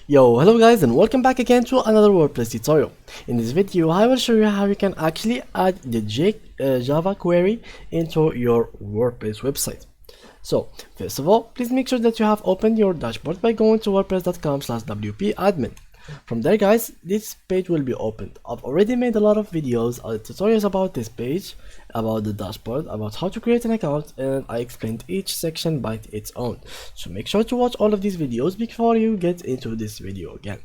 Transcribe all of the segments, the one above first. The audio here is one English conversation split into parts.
Yo, hello guys and welcome back again to another WordPress tutorial. In this video I will show you how you can actually add the Java query into your WordPress website. So first of all, please make sure that you have opened your dashboard by going to wordpress.com/wp-admin. From there guys, this page will be opened. I've already made a lot of videos, tutorials about this page, about the dashboard, about how to create an account, and I explained each section by its own. So make sure to watch all of these videos before you get into this video again.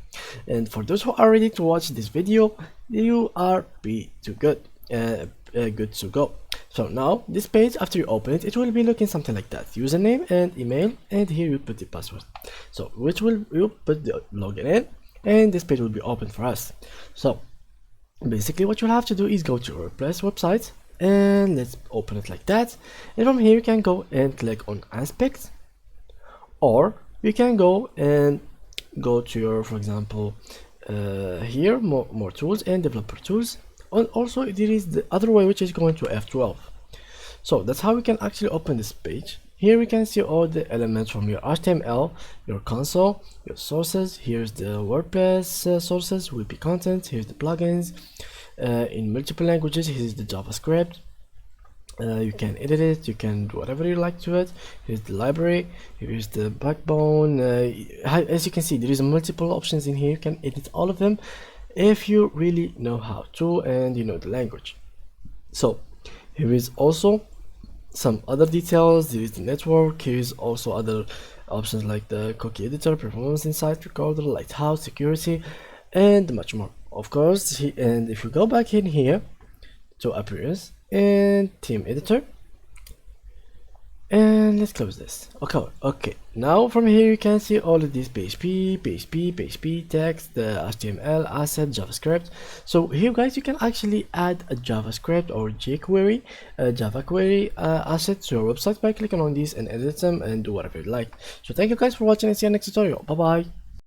And for those who are ready to watch this video, you are good to go. So now this page, after you open it, it will be looking something like that: username and email, and here you put the password. So you put the login in, and this page will be open for us. So basically what you'll have to do is go to your WordPress website, and let's open it like that. And from here you can go and click on aspects, or you can go to your, for example, here more tools and developer tools. And also there is the other way, which is going to F12. So that's how we can actually open this page. Here we can see all the elements from your HTML, your console, your sources. Here's the WordPress sources, WP content. Here's the plugins in multiple languages. Here's the JavaScript. You can edit it, you can do whatever you like to it. Here's the library, here's the backbone. As you can see, there is multiple options in here. You can edit all of them if you really know how to and you know the language. So here is also some other details. There is the network. Here is also other options like the cookie editor, performance insight, recorder, lighthouse, security, and much more, of course. And if you go back in here to appearance and theme editor, and let's close this. Okay, now from here you can see all of these PHP text, the HTML, asset, JavaScript. So here guys, you can actually add a JavaScript or jQuery, Java query asset to your website by clicking on these and edit them and do whatever you like. So thank you guys for watching, and see you next tutorial. Bye bye.